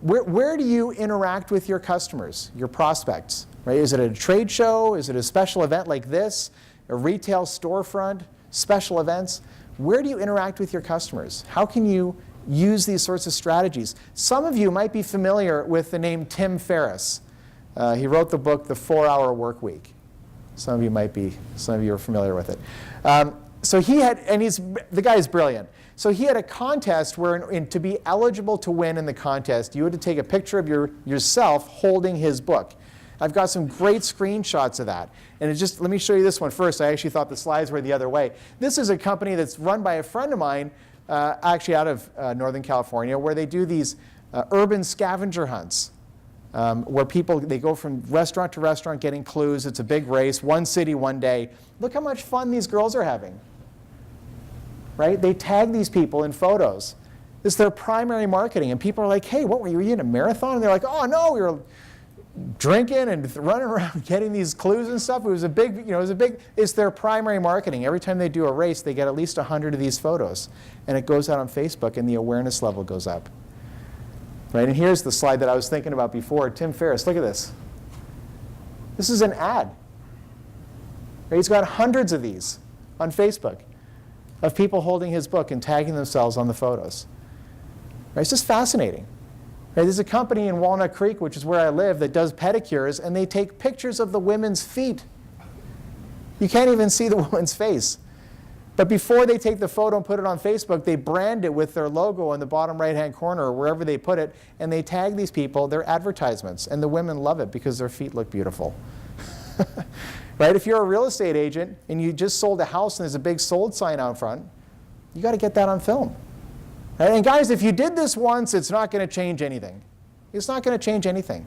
S2: Where do you interact with your customers, your prospects? Right? Is it at a trade show? Is it a special event like this? A retail storefront? Special events? Where do you interact with your customers? How can you use these sorts of strategies? Some of you might be familiar with the name Tim Ferriss. He wrote the book, The 4-Hour Workweek. Some of you are familiar with it. So he had, and the guy is brilliant. So he had a contest where to be eligible to win in the contest, you had to take a picture of yourself holding his book. I've got some great screenshots of that. And let me show you this one first. I actually thought the slides were the other way. This is a company that's run by a friend of mine, actually out of Northern California, where they do these urban scavenger hunts. Where they go from restaurant to restaurant getting clues. It's a big race, one city, one day. Look how much fun these girls are having. Right? They tag these people in photos. It's their primary marketing. And people are like, hey, what were you in a marathon? And they're like, oh, no, we were drinking and running around getting these clues and stuff. It was a big, it's their primary marketing. Every time they do a race, they get at least 100 of these photos. And it goes out on Facebook, and the awareness level goes up. Right? And here's the slide that I was thinking about before. Tim Ferriss, look at this. This is an ad. Right? He's got hundreds of these on Facebook of people holding his book and tagging themselves on the photos. Right? It's just fascinating. Right? There's a company in Walnut Creek, which is where I live, that does pedicures, and they take pictures of the women's feet. You can't even see the woman's face. But before they take the photo and put it on Facebook, they brand it with their logo in the bottom right-hand corner or wherever they put it, and they tag these people. They're advertisements, and the women love it because their feet look beautiful. Right? If you're a real estate agent and you just sold a house and there's a big sold sign out front, you got to get that on film. Right? And guys, if you did this once, it's not going to change anything. It's not going to change anything.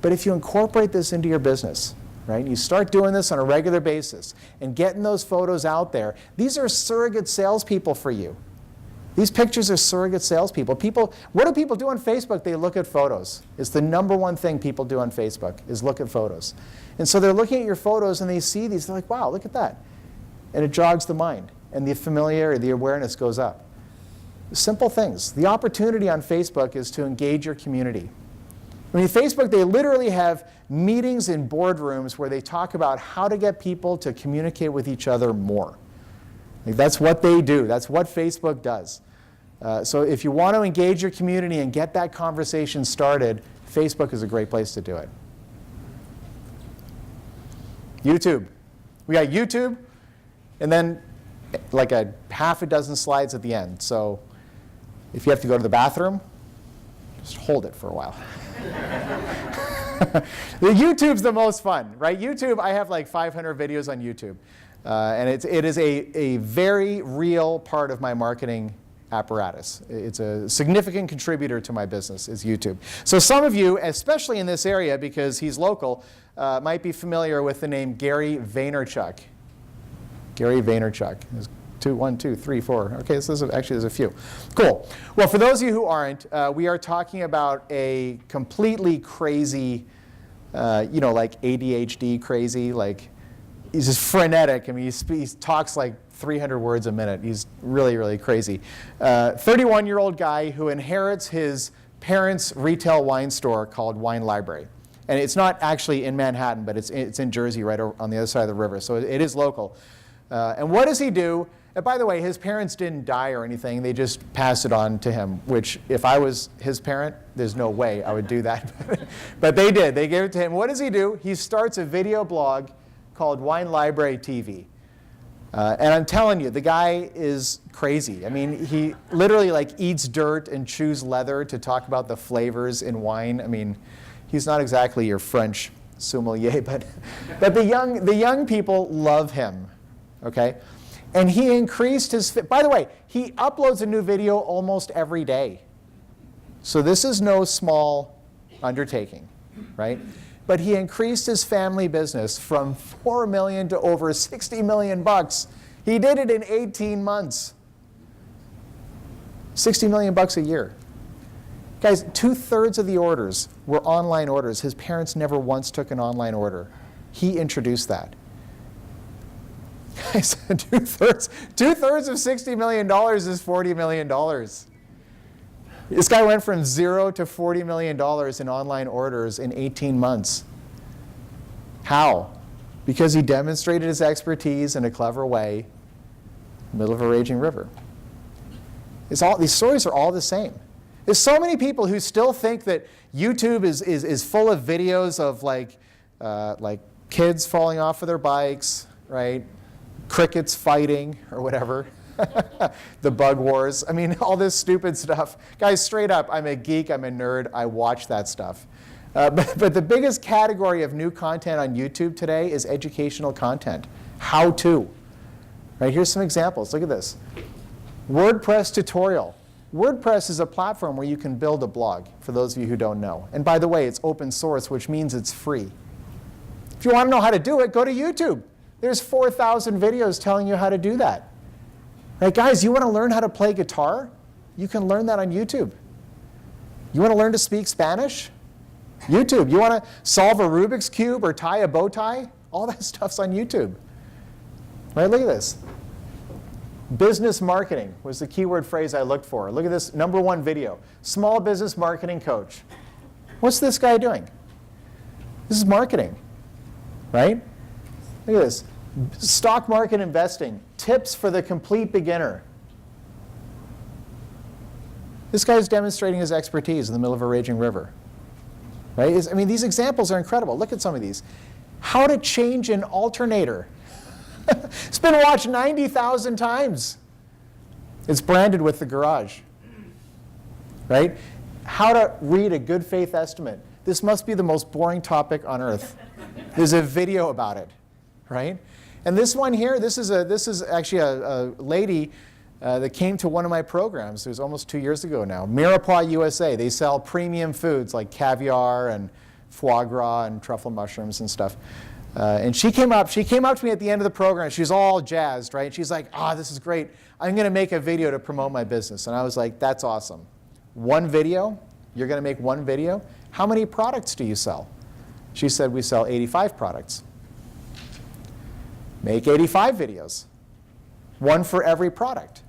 S2: But if you incorporate this into your business, right? You start doing this on a regular basis and getting those photos out there. These are surrogate salespeople for you. These pictures are surrogate salespeople. What do people do on Facebook? They look at photos. It's the #1 thing people do on Facebook is look at photos. And so they're looking at your photos and they see these. They're like, wow, look at that. And it jogs the mind. And the familiarity, the awareness goes up. Simple things. The opportunity on Facebook is to engage your community. I mean, Facebook, they literally have meetings in boardrooms where they talk about how to get people to communicate with each other more. Like, that's what they do. That's what Facebook does. So if you want to engage your community and get that conversation started, Facebook is a great place to do it. YouTube. We got YouTube, and then like a half a dozen slides at the end. So if you have to go to the bathroom, just hold it for a while. The YouTube's the most fun, right? YouTube, I have like 500 videos on YouTube. And it is a very real part of my marketing apparatus. It's a significant contributor to my business, is YouTube. So some of you, especially in this area because he's local, might be familiar with the name Gary Vaynerchuk. Gary Vaynerchuk. There's 1, 2, 3, 4. Okay, so there's a few. Cool. Well, for those of you who aren't, we are talking about a completely crazy, like ADHD crazy, like he's just frenetic. I mean, he talks like 300 words a minute. He's really, really crazy. 31-year-old guy who inherits his parents' retail wine store called Wine Library. And it's not actually in Manhattan, but it's in Jersey, right on the other side of the river. So it is local. And what does he do? And by the way, his parents didn't die or anything. They just passed it on to him, which if I was his parent, there's no way I would do that. But they did. They gave it to him. What does he do? He starts a video blog called Wine Library TV. And I'm telling you, the guy is crazy. I mean, he literally like eats dirt and chews leather to talk about the flavors in wine. I mean, he's not exactly your French sommelier, but the young people love him, okay? And he increased his, by the way, he uploads a new video almost every day. So this is no small undertaking, right? But he increased his family business from $4 million to over $60 million. He did it in 18 months. $60 million a year. Guys, 2/3 of the orders were online orders. His parents never once took an online order. He introduced that. Guys, two-thirds of $60 million is $40 million. This guy went from 0 to $40 million in online orders in 18 months. How? Because he demonstrated his expertise in a clever way in the middle of a raging river. These stories are all the same. There's so many people who still think that YouTube is full of videos of like kids falling off of their bikes, right? Crickets fighting or whatever. The bug wars. I mean, all this stupid stuff. Guys, straight up, I'm a geek, I'm a nerd, I watch that stuff. But the biggest category of new content on YouTube today is educational content. How to. Right, here's some examples. Look at this. WordPress tutorial. WordPress is a platform where you can build a blog, for those of you who don't know. And by the way, it's open source, which means it's free. If you want to know how to do it, go to YouTube. There's 4,000 videos telling you how to do that. Right, guys, you want to learn how to play guitar? You can learn that on YouTube. You want to learn to speak Spanish? YouTube. You want to solve a Rubik's Cube or tie a bow tie? All that stuff's on YouTube. Right, look at this. Business marketing was the keyword phrase I looked for. Look at this #1 video. Small business marketing coach. What's this guy doing? This is marketing, right? Look at this. Stock market investing. Tips for the complete beginner. This guy's demonstrating his expertise in the middle of a raging river. Right? I mean, these examples are incredible. Look at some of these. How to change an alternator. It's been watched 90,000 times. It's branded with the garage. Right? How to read a good faith estimate. This must be the most boring topic on earth. There's a video about it. Right? And this one here, this is actually a lady that came to one of my programs. It was almost 2 years ago now. Mirepoix USA. They sell premium foods like caviar and foie gras and truffle mushrooms and stuff. And she came up to me at the end of the program. She was all jazzed, right? She's like, this is great. I'm going to make a video to promote my business. And I was like, that's awesome. One video? You're going to make one video? How many products do you sell? She said, we sell 85 products. Make 85 videos. One for every product.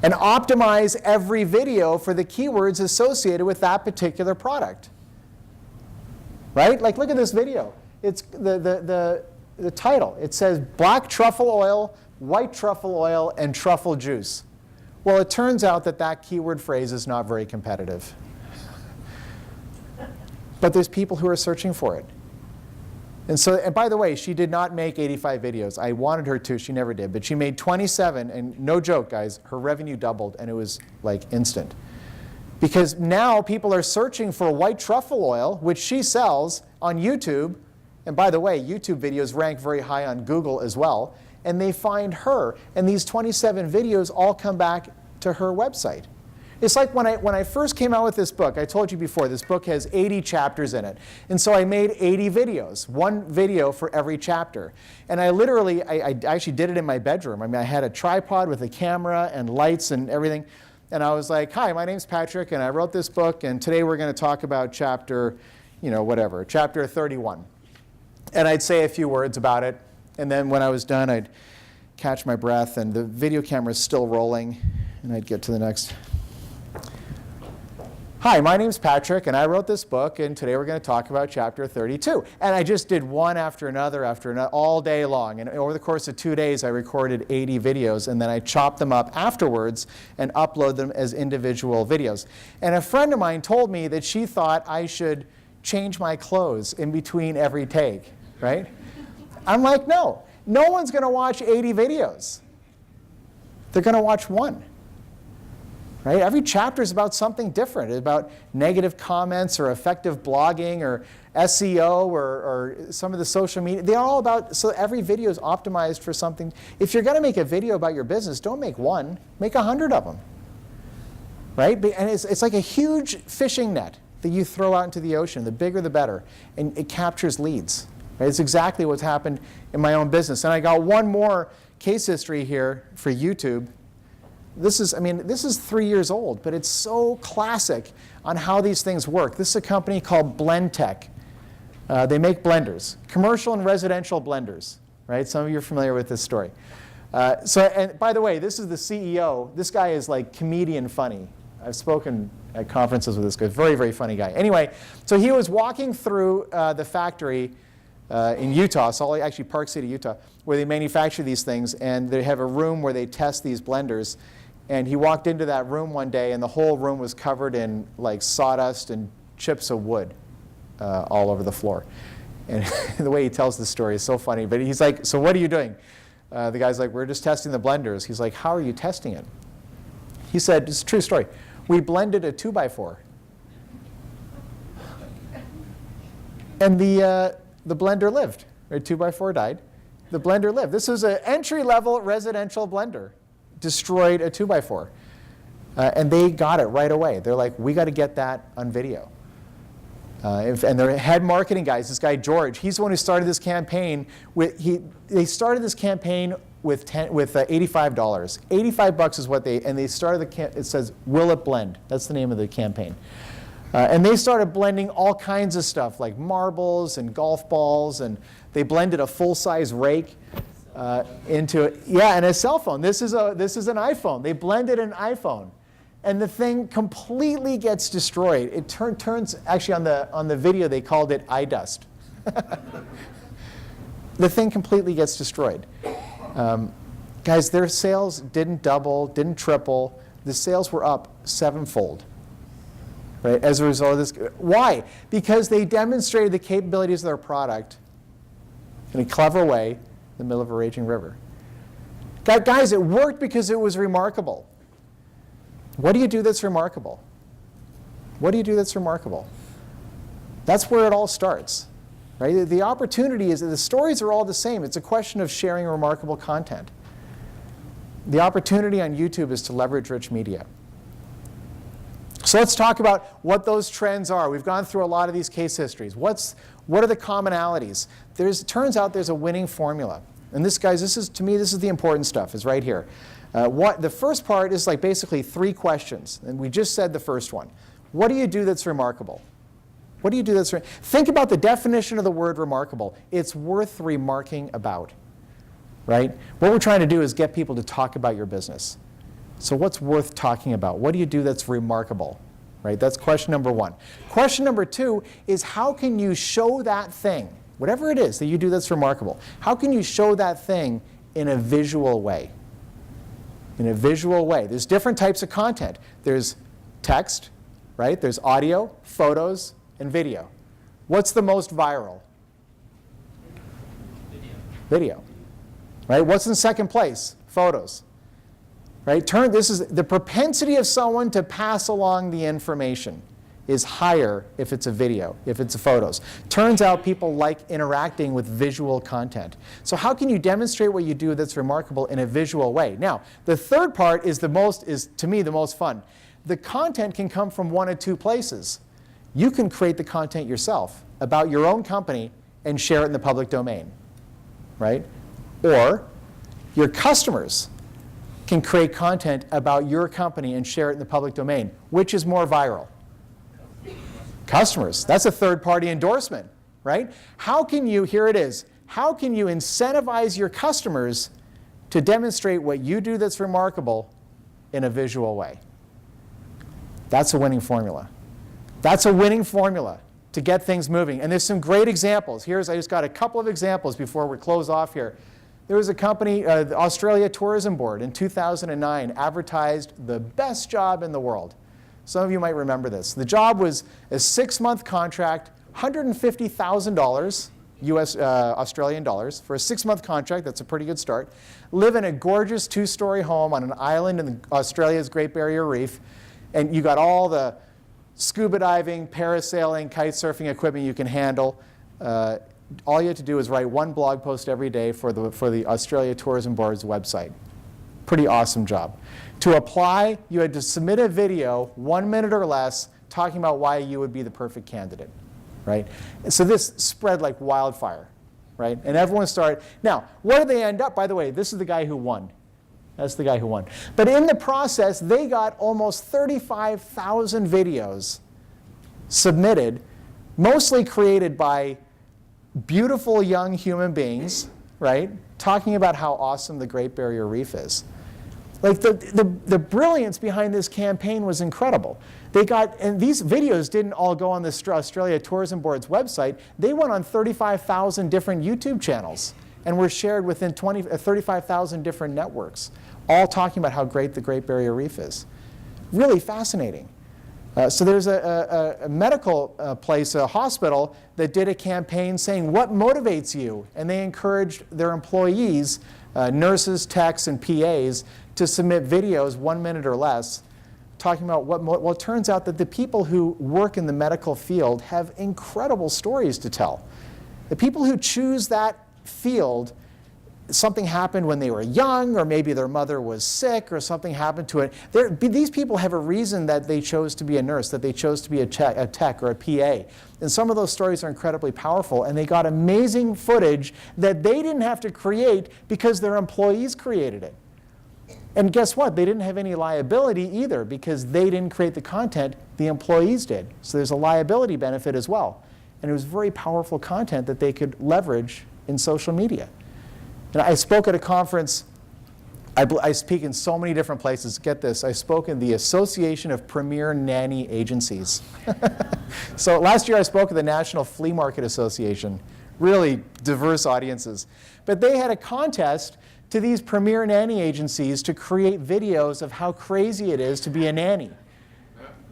S2: And optimize every video for the keywords associated with that particular product. Right? Like, look at this video. It's the title. It says black truffle oil, white truffle oil, and truffle juice. Well, it turns out that that keyword phrase is not very competitive. But there's people who are searching for it. And by the way, she did not make 85 videos. I wanted her to. She never did. But she made 27. And no joke, guys, her revenue doubled. And it was like instant. Because now people are searching for white truffle oil, which she sells on YouTube. And by the way, YouTube videos rank very high on Google as well. And they find her. And these 27 videos all come back to her website. It's like when I first came out with this book, I told you before, this book has 80 chapters in it. And so I made 80 videos, one video for every chapter. And I actually did it in my bedroom. I mean, I had a tripod with a camera and lights and everything. And I was like, hi, my name's Patrick, and I wrote this book, and today we're going to talk about chapter, chapter 31. And I'd say a few words about it. And then when I was done, I'd catch my breath, and the video camera's still rolling, and I'd get to the next. Hi, my name's Patrick, and I wrote this book, and today we're going to talk about chapter 32. And I just did one after another, all day long. And over the course of 2 days, I recorded 80 videos, and then I chopped them up afterwards and upload them as individual videos. And a friend of mine told me that she thought I should change my clothes in between every take, right? I'm like, no one's going to watch 80 videos. They're going to watch one. Right? Every chapter is about something different. It's about negative comments or effective blogging or SEO or some of the social media. They're all about, so every video is optimized for something. If you're going to make a video about your business, don't make one. Make 100 of them. Right? And it's like a huge fishing net that you throw out into the ocean. The bigger, the better. And it captures leads. Right? It's exactly what's happened in my own business. And I got one more case history here for YouTube. This is 3 years old, but it's so classic on how these things work. This is a company called Blendtec. They make blenders, commercial and residential blenders, right? Some of you are familiar with this story. And by the way, this is the CEO. This guy is like comedian funny. I've spoken at conferences with this guy. Very, very funny guy. Anyway, so he was walking through the factory in Utah, actually Park City, Utah, where they manufacture these things, and they have a room where they test these blenders. And he walked into that room one day, and the whole room was covered in like sawdust and chips of wood all over the floor. And the way he tells the story is so funny. But he's like, so what are you doing? The guy's like, we're just testing the blenders. He's like, how are you testing it? He said, it's a true story. We blended a 2x4. And the blender lived. Right? 2x4 died. The blender lived. This was an entry-level residential blender. Destroyed a 2x4. And they got it right away. They're like, we got to get that on video. And their head marketing guys, this guy George, he's the one who started this campaign. They started this campaign with $85. 85 bucks is what they started it says, will it blend? That's the name of the campaign. And they started blending all kinds of stuff like marbles and golf balls, and they blended a full-size rake into it. Yeah, and a cell phone. This is an iPhone. They blended an iPhone. And the thing completely gets destroyed. It turns, actually on the video they called it eye dust. The thing completely gets destroyed. Guys, their sales didn't double, didn't triple. The sales were up 7-fold, right, as a result of this. Why? Because they demonstrated the capabilities of their product in a clever way in the middle of a raging river. Guys, it worked because it was remarkable. What do you do that's remarkable? What do you do that's remarkable? That's where it all starts, right? The opportunity is that the stories are all the same. It's a question of sharing remarkable content. The opportunity on YouTube is to leverage rich media. So let's talk about what those trends are. We've gone through a lot of these case histories. What are the commonalities? Turns out there's a winning formula. And this, guys, to me, this is the important stuff, is right here. The first part is like basically 3 questions, and we just said the first one. What do you do that's remarkable? What do you do that's Think about the definition of the word remarkable. It's worth remarking about, right? What we're trying to do is get people to talk about your business. So what's worth talking about? What do you do that's remarkable, right? That's question number 1. Question number 2 is how can you show that thing, whatever it is that you do that's remarkable, how can you show that thing in a visual way? In a visual way. There's different types of content. There's text, right? There's audio, photos, and video. What's the most viral? Video. Right? What's in second place? Photos. Right? This is the propensity of someone to pass along the information is higher if it's a video, if it's a photos. Turns out people like interacting with visual content. So how can you demonstrate what you do that's remarkable in a visual way? Now, the third part is to me the most fun. The content can come from one of 2 places. You can create the content yourself about your own company and share it in the public domain, right? Or your customers can create content about your company and share it in the public domain. Which is more viral? Customers. That's a third-party endorsement, right? How can you, here it is, how can you incentivize your customers to demonstrate what you do that's remarkable in a visual way? That's a winning formula. That's a winning formula to get things moving. And there's some great examples. I just got a couple of examples before we close off here. There was a company, the Australia Tourism Board, in 2009 advertised the best job in the world. Some of you might remember this. The job was a 6-month contract, $150,000 US Australian dollars for a 6-month contract. That's a pretty good start. Live in a gorgeous 2-story home on an island in Australia's Great Barrier Reef, and you got all the scuba diving, parasailing, kite surfing equipment you can handle. All you have to do is write 1 blog post every day for the Australia Tourism Board's website. Pretty awesome job. To apply, you had to submit a video, 1 minute or less, talking about why you would be the perfect candidate, right? And so this spread like wildfire, right? And everyone started. Now, where did they end up? By the way, this is the guy who won. That's the guy who won. But in the process, they got almost 35,000 videos submitted, mostly created by beautiful young human beings, right? Talking about how awesome the Great Barrier Reef is. Like the brilliance behind this campaign was incredible. And these videos didn't all go on the Australia Tourism Board's website. They went on 35,000 different YouTube channels and were shared within 35,000 different networks, all talking about how great the Great Barrier Reef is. Really fascinating. So there's a medical place, a hospital, that did a campaign saying, what motivates you? And they encouraged their employees, nurses, techs, and PAs, to submit videos, 1 minute or less, talking about well, it turns out that the people who work in the medical field have incredible stories to tell. The people who choose that field, something happened when they were young, or maybe their mother was sick, or something happened to it. These people have a reason that they chose to be a nurse, that they chose to be a tech or a PA. And some of those stories are incredibly powerful, and they got amazing footage that they didn't have to create because their employees created it. And guess what? They didn't have any liability either because they didn't create the content, the employees did. So there's a liability benefit as well. And it was very powerful content that they could leverage in social media. And I spoke at a conference. I speak in so many different places. Get this, I spoke in the Association of Premier Nanny Agencies. So last year I spoke at the National Flea Market Association. Really diverse audiences. But they had a contest to these premier nanny agencies to create videos of how crazy it is to be a nanny.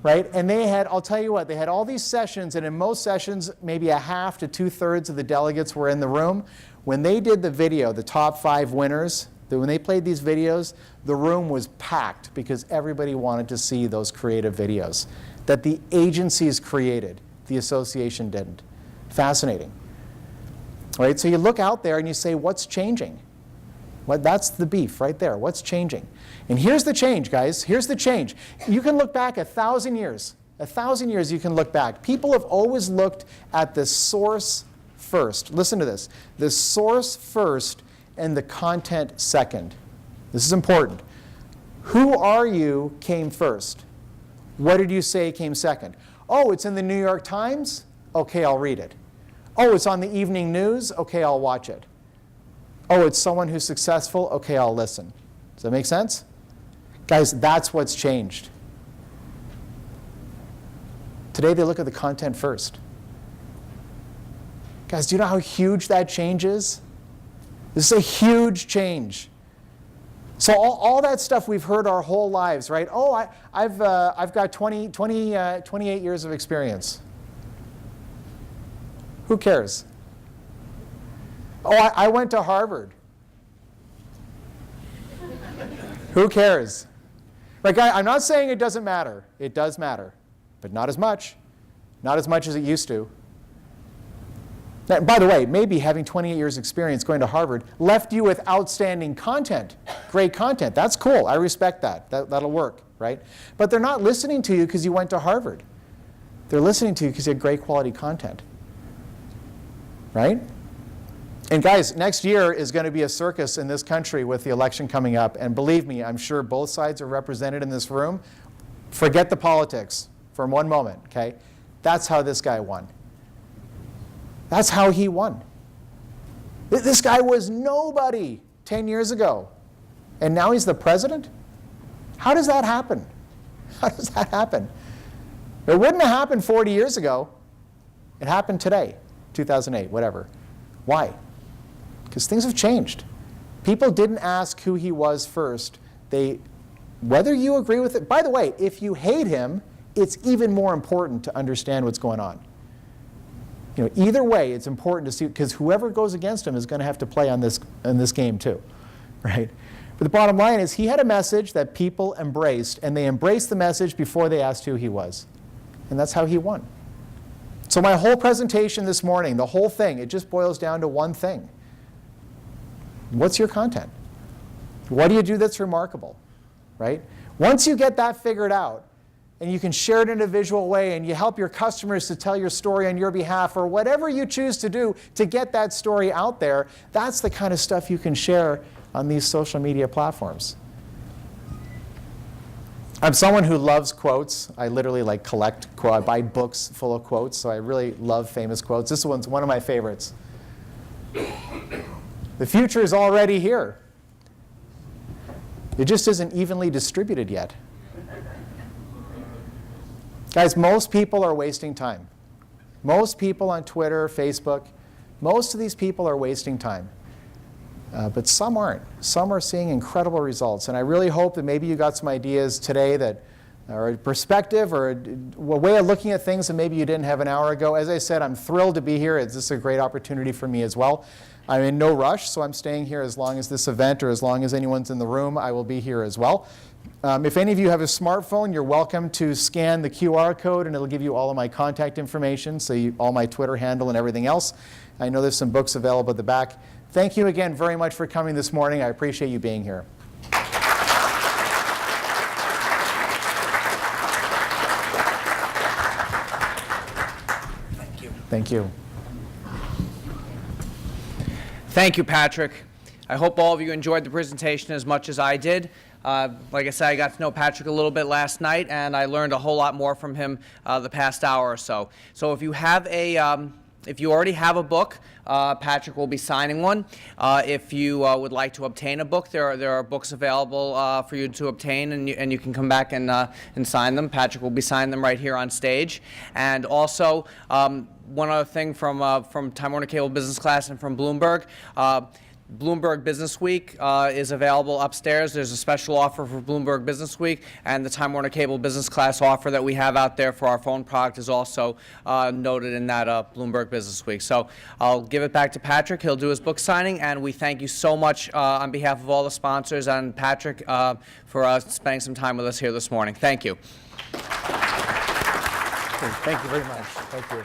S2: Right? And they had, I'll tell you what, they had all these sessions, and in most sessions, maybe a half to 2/3 of the delegates were in the room. When they did the video, the top 5 winners, when they played these videos, the room was packed because everybody wanted to see those creative videos that the agencies created. The association didn't. Fascinating. Right? So you look out there and you say, what's changing? That's the beef right there. What's changing? And here's the change, guys. Here's the change. You can look back 1,000 years. 1,000 years you can look back. People have always looked at the source first. Listen to this. The source first and the content second. This is important. Who are you came first. What did you say came second? Oh, it's in the New York Times? Okay, I'll read it. Oh, it's on the evening news? Okay, I'll watch it. Oh, it's someone who's successful? Okay, I'll listen. Does that make sense? Guys, that's what's changed. Today they look at the content first. Guys, do you know how huge that change is? This is a huge change. So all that stuff we've heard our whole lives, right? Oh, I've got 28 years of experience. Who cares? Oh, I went to Harvard. Who cares? Like, I'm not saying it doesn't matter. It does matter, but not as much. Not as much as it used to. Now, by the way, maybe having 28 years experience going to Harvard left you with outstanding content, great content. That's cool. I respect that. That'll work, right? But they're not listening to you because you went to Harvard. They're listening to you because you had great quality content, right? And guys, next year is going to be a circus in this country with the election coming up. And believe me, I'm sure both sides are represented in this room. Forget the politics for one moment, okay? That's how this guy won. That's how he won. This guy was nobody 10 years ago. And now he's the president? How does that happen? How does that happen? It wouldn't have happened 40 years ago. It happened today, 2008, whatever. Why? Because things have changed. People didn't ask who he was first. Whether you agree with it, by the way, if you hate him, it's even more important to understand what's going on. You know, either way, it's important to see, because whoever goes against him is going to have to play on this game too, right? But the bottom line is he had a message that people embraced, and they embraced the message before they asked who he was. And that's how he won. So my whole presentation this morning, the whole thing, it just boils down to one thing. What's your content? What do you do that's remarkable, right? Once you get that figured out, and you can share it in a visual way, and you help your customers to tell your story on your behalf, or whatever you choose to do to get that story out there, that's the kind of stuff you can share on these social media platforms. I'm someone who loves quotes. I literally collect quotes. I buy books full of quotes, so I really love famous quotes. This one's one of my favorites. The future is already here. It just isn't evenly distributed yet. Guys, most people are wasting time. Most people on Twitter, Facebook, most of these people are wasting time. But some aren't. Some are seeing incredible results. And I really hope that maybe you got some ideas today that or a perspective or a way of looking at things that maybe you didn't have an hour ago. As I said, I'm thrilled to be here. This is a great opportunity for me as well. I'm in no rush, so I'm staying here as long as this event or as long as anyone's in the room. I will be here as well. If any of you have a smartphone, you're welcome to scan the QR code, and it'll give you all of my contact information, so all my Twitter handle and everything else. I know there's some books available at the back. Thank you again very much for coming this morning. I appreciate you being here.
S1: Thank you.
S2: Thank you.
S1: Thank you, Patrick. I hope all of you enjoyed the presentation as much as I did. Like I said, I got to know Patrick a little bit last night, and I learned a whole lot more from him the past hour or so. So if you have if you already have a book, Patrick will be signing one. If you would like to obtain a book, there are books available for you to obtain, and you can come back and sign them. Patrick will be signing them right here on stage. And also, one other thing from Time Warner Cable Business Class and from Bloomberg. Bloomberg Business Week is available upstairs. There's a special offer for Bloomberg Business Week, and the Time Warner Cable Business Class offer that we have out there for our phone product is also noted in that Bloomberg Business Week. So I'll give it back to Patrick. He'll do his book signing, and we thank you so much on behalf of all the sponsors and Patrick for spending some time with us here this morning. Thank you.
S2: Thank you very much. Thank you.